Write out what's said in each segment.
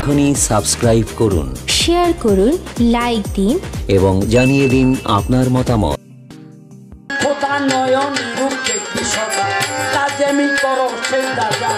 এখনই সাবস্ক্রাইব করুন, শেয়ার করুন, লাইক দিন এবং জানিয়ে দিন আপনার মতামত। খোদা নয়ন রূপ দেখবি সদা, কাজেমি করো সেই রাজা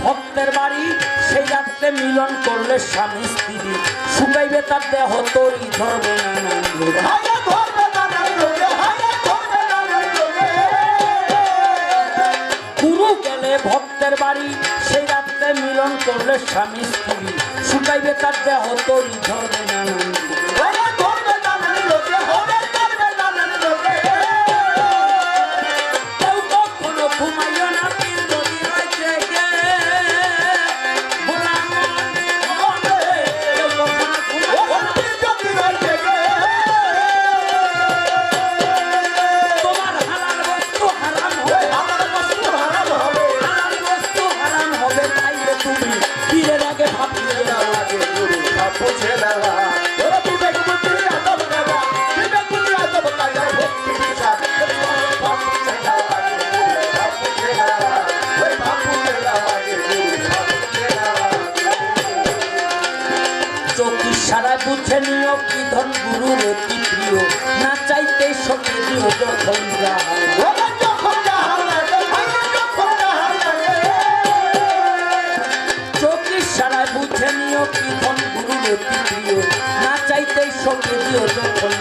ভক্তের বাড়ি, সেই রাত্রে মিলন করলে স্বামী স্ত্রী, শুকাইবে তার দেহ তরি ধরবে গুরু গেলে ভক্তের বাড়ি, সেই রাত্রে মিলন করলে স্বামী স্ত্রী, শুকাইবে তার দেহ তরি ধরবে সারা বুঝে নিও কি ধন গুরুর অতি প্রিয়, না চাইতে সঙ্গে দিও যখন চোখের সারায় বুঝে নিও কি ধন গুরুর অতি প্রিয়, না চাইতে সঙ্গে দিও যখন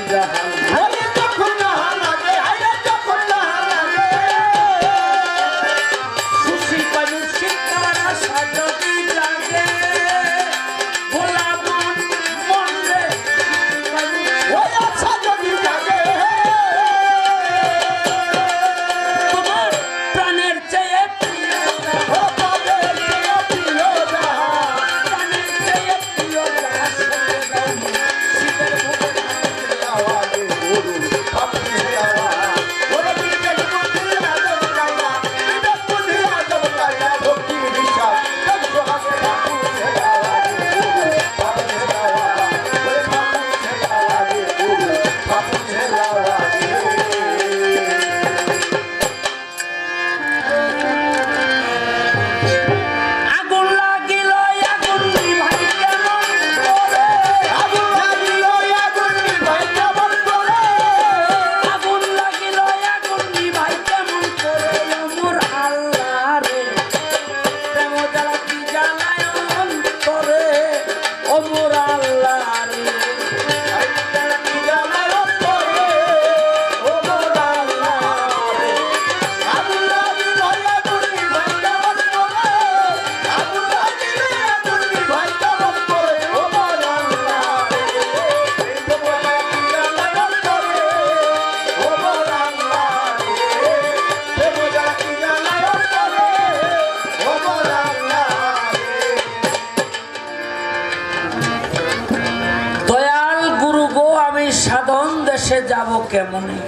সাধন দেশে যাব কেমনে,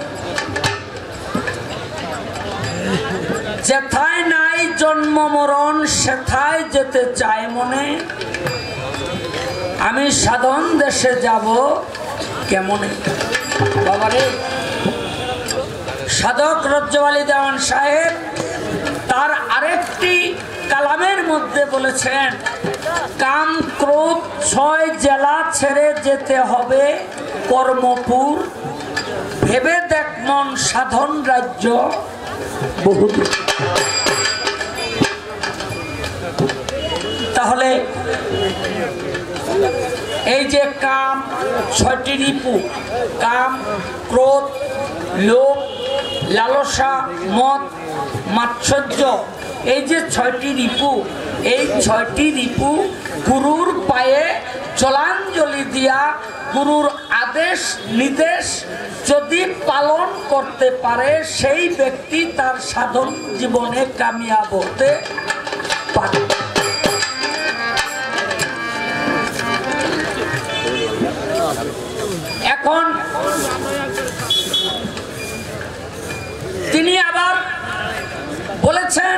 যেথায় নাই জন্ম মরণ সেথায় যেতে চাই মনে, আমি সাধন দেশে যাব কেমনে। বাবারে, সাধক রজ্জওয়ালি দেওয়ান সাহেব তার আরেকটি কালামের মধ্যে বলেছেন, কাম ক্রোধ 6 জেলা ছেড়ে যেতে হবে কর্মপুর, ভেবে দেখ মন সাধন রাজ্য বহুদূর। তাহলে এই যে কাম 6টি রিপু, কাম ক্রোধ লোভ লালসা মদ মাৎসর্য, এই যে 6টি রিপু, এই 6টি রিপু গুরুর পায়ে জলাঞ্জলি দিয়া গুরুর আদেশ নির্দেশ যদি পালন করতে পারে সেই ব্যক্তি তার সাধন জীবনে কামিয়াব হতে পারে। এখন তিনি আবার বলেছেন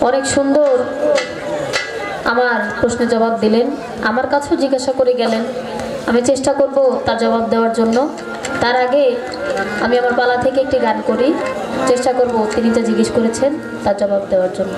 অনেক সুন্দর আমার প্রশ্নের জবাব দিলেন, আমার কাছেও জিজ্ঞাসা করে গেলেন, আমি চেষ্টা করব তার জবাব দেওয়ার জন্য। তার আগে আমি আমার পালা থেকে একটি গান করি, চেষ্টা করব তিনি যা জিজ্ঞেস করেছেন তার জবাব দেওয়ার জন্য।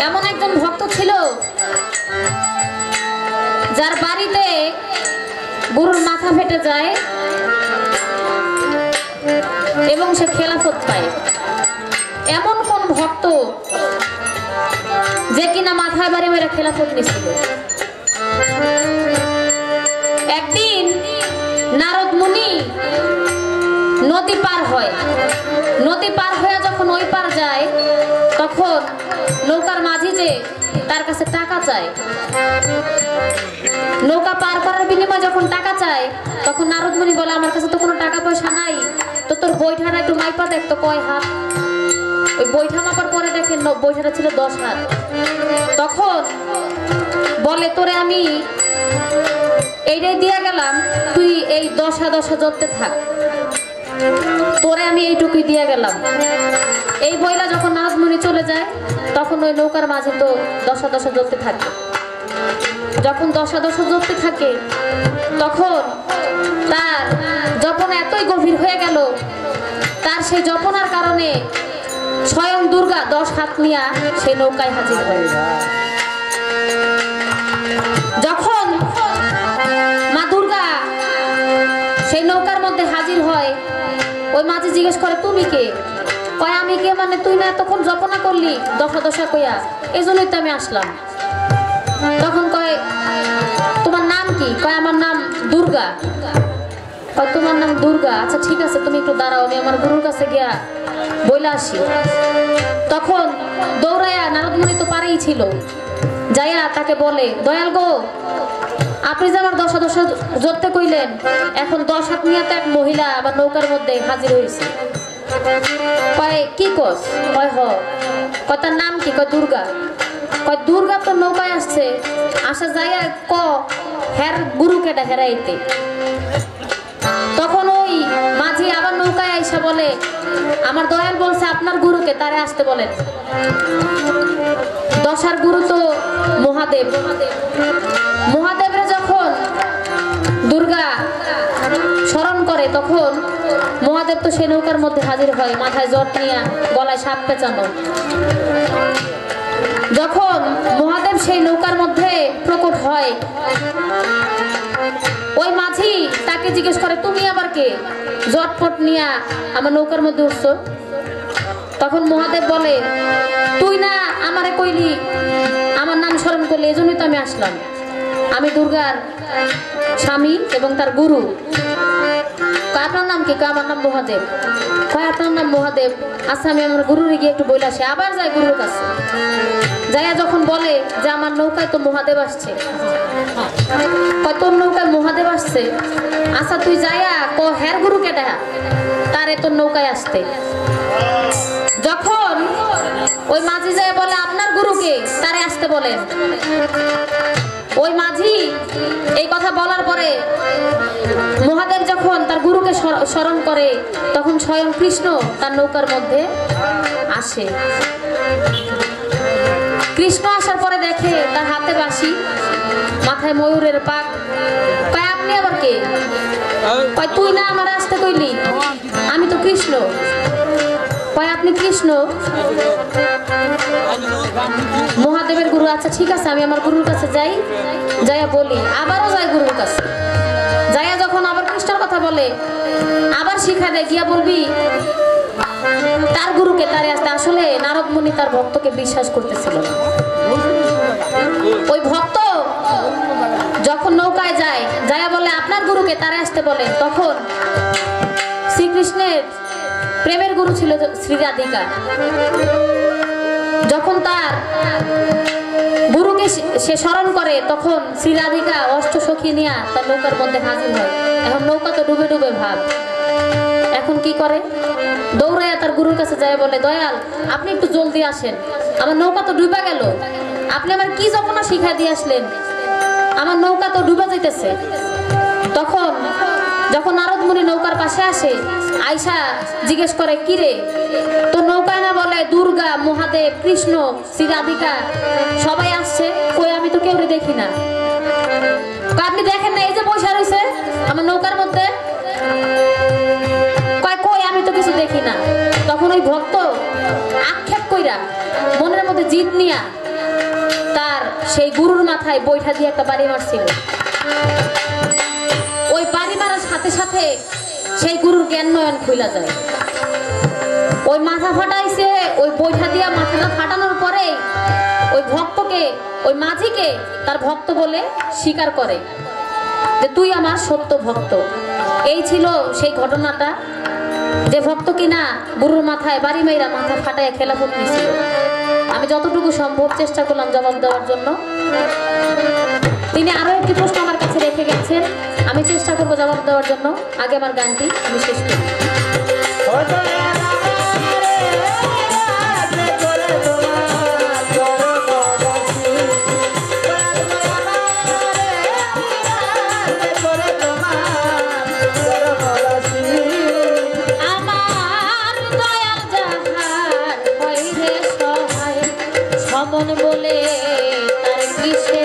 এমন একজন ভক্ত ছিল যার বাড়িতে গরুর মাথা ফেটে যায় এবং সে খেলাফত পায়। এমন কোন ভক্ত যে কিনা মাথায় বাড়ি মেরে খেলাফত নিছিল। একদিন নারদ মুনি নদী পার হয়, নদী পার হয়ে যখন ওই পার যায় তখন নৌকার মাঝি যে তার কাছে টাকা চায়, নৌকা পার করার বিনিময়ে যখন টাকা চায় তখন নারদ মুনি বলে আমার কাছে তো কোনো টাকা পয়সা নাই, তো তোর বৈঠাটা একটু মাইপা দেখ তো কয় হাত। ওই বৈঠা মাপার পরে দেখেন বৈঠাটা ছিল 10 হাত। তখন বলে তোরে আমি এইটাই দিয়ে গেলাম, তুই এই 10 হাত জ্বলতে থাক, তোরে আমি এইটুকুই দিয়ে গেলাম। এই বইলা যখন নারদ মুনি চলে যায় তখন ওই নৌকার মাঝে তো 10 হাত জ্বলতে থাকে। যখন 10 হাত জ্বলতে থাকে তখন তার জপনা এতই গভীর হয়ে গেল, তার সেই জপনার কারণে স্বয়ং দুর্গা 10 হাত নিয়ে সেই নৌকায় হাজির হয়। যখন মা দুর্গা সেই নৌকার মধ্যে হাজির হয়, ওই মাঝি জিজ্ঞেস করে তুমি কে? কয় আমি কে মানে তুই না এতক্ষণ জপনা করলি 10 কইয়া, এই জন্যই তো আমি আসলাম। তখন কয় তোমার নাম কি? কয় আমার নাম দুর্গা। কয় তোমার নাম দুর্গা, আচ্ছা ঠিক আছে তুমি একটু দাঁড়াও, আমি আমার গুরুর কাছে গিয়া বইলা আসি। তখন দৌড়াইয়া নারদমুনি তো পারেই ছিল, যাইয়া তাকে বলে দয়াল গো, আপনি যে আমার দশা দশা জোরতে কইলেন, এখন 10 হাত নিয়ে তো এক মহিলা আবার নৌকার মধ্যে হাজির হয়েছে। কয় কি কস? কয় হ। কয় তার নাম কি? কয় দুর্গা। কয় দুর্গা তো নৌকায় আসছে, আসা যাইয়া ক হের গুরু কেটা হেরাইতে। তখন ওই মাঝি আবার নৌকায় আইসা বলে আমার দয়াল বলছে আপনার গুরুকে, তারে আসতে বলেন। দশার গুরু তো মহাদেব। মহাদেবরে যখন দুর্গা স্মরণ করে তখন মহাদেব তো সেই নৌকার মধ্যে হাজির হয়, মাথায় জট নিয়ে, গলায় সাপ পেঁচানো। যখন মহাদেব সেই নৌকার মধ্যে প্রকট হয়, ওই মাঝি তাকে জিজ্ঞেস করে তুমি আবার কে, জটপট নিয়ে আমার নৌকার মধ্যে উঠছো? তখন মহাদেব বলে তুই না আমারে কইলি, আমার নাম স্মরণ করলে, এই জন্যই তো আমি আসলাম। আমি দুর্গার স্বামী এবং তার গুরু। আপনার নাম কি? আমার নাম মহাদেব। কয় আপনার নাম মহাদেব, আচ্ছা আমি আমার গুরুরে গিয়ে একটু বলে আসি। আবার যায় গুরুর কাছে, যাইয়া যখন বলে যে আমার নৌকায় তো মহাদেব আসছে। কয় তোর নৌকায় মহাদেব আসছে? আচ্ছা তুই যাইয়া ক হের গুরু কেটা তারে তোর নৌকায় আসতে। যখন ওই মাঝি যায় বলে আপনার গুরুকে, তারে আসতে বলেন। ওই মাঝি এই কথা বলার পরে মহাদেব যখন তার গুরুকে স্মরণ করে, তখন স্বয়ং কৃষ্ণ তার নৌকার মধ্যে আসে। কৃষ্ণ আসার পরে দেখে তার হাতে বাঁশি, মাথায় ময়ূরের পাক। কয় আপনি আবার কে? কয় তুই না আমার আসতে কইলি, আমি তো কৃষ্ণ। কয় আপনি কৃষ্ণ? মহাদেবের গুরু, আচ্ছা ঠিক আছে আমি আমার গুরুর কাছে যাই, যাইয়া বলি। আবারও যায় গুরুর কাছে, যাইয়া যখন আবার কৃষ্ণের কথা বলে, আবার শিখা দেয় গিয়া বলবি তার গুরুকে, তারে আসতে। আসলে নারদ মুনি তার ভক্তকে বিশ্বাস করতেছিল না। ওই ভক্ত যখন নৌকায় যায়, যাইয়া বলে আপনার গুরুকে, তারে আসতে বলে। তখন শ্রীকৃষ্ণের প্রেমের গুরু ছিল শ্রী রাধিকা। যখন তার গুরুকে সে স্মরণ করে, তখন শ্রী রাধিকা অষ্টসখী নিয়ে তার নৌকার মধ্যে হাজির হয়। এখন নৌকা তো ডুবে ডুবে ভাব, এখন কি করে? দৌড়াইয়া তার গুরুর কাছে যায়, বলে দয়াল আপনি একটু জলদি আসেন, আমার নৌকা তো ডুবা গেল, আপনি আমার কি জপনা শিখা দিয়ে আসলেন, আমার নৌকা তো ডুবে যাইতেছে। তখন যখন নারদ মুনি নৌকার পাশে আসে, আয়সা জিজ্ঞেস করে কি রে তোর নৌকায় না বলে দুর্গা, মহাদেব, কৃষ্ণ, শ্রী রাধিকা সবাই আসছে, কই আমি তো কেউ দেখি না। আপনি দেখেন না এই যে বসে রয়েছে আমার নৌকার মধ্যে? কই আমি তো কিছু দেখি না। তখন ওই ভক্ত আক্ষেপ কইরা মনের মধ্যে জিদ নিয়া তার সেই গুরুর মাথায় বৈঠা দিয়ে একটা বাড়ি মারছিল। ওই বাড়ি মারার সাথে সাথে সেই গুরুর জ্ঞান নয়ন খুইলা যায়। ওই মাথা ফাটাইছে, ওই বৈঠা দিয়া মাথাটা ফাটানোর পরে ওই ভক্তকে, ওই মাঝিকে তার ভক্ত বলে স্বীকার করে যে তুই আমার সত্য ভক্ত। এই ছিল সেই ঘটনাটা, যে ভক্ত কিনা গুরুর মাথায় বাড়ি মাইরা মাথা ফাটায় খেলাফত নিছিল। আমি যতটুকু সম্ভব চেষ্টা করলাম জবাব দেওয়ার জন্য। তিনি আরো একটি প্রশ্ন আমার কাছে রেখে গেছেন, আমি চেষ্টা করবো জবাব দেওয়ার জন্য। আগে আমার গানটি আমি শেষ করি। বলে তার কিসে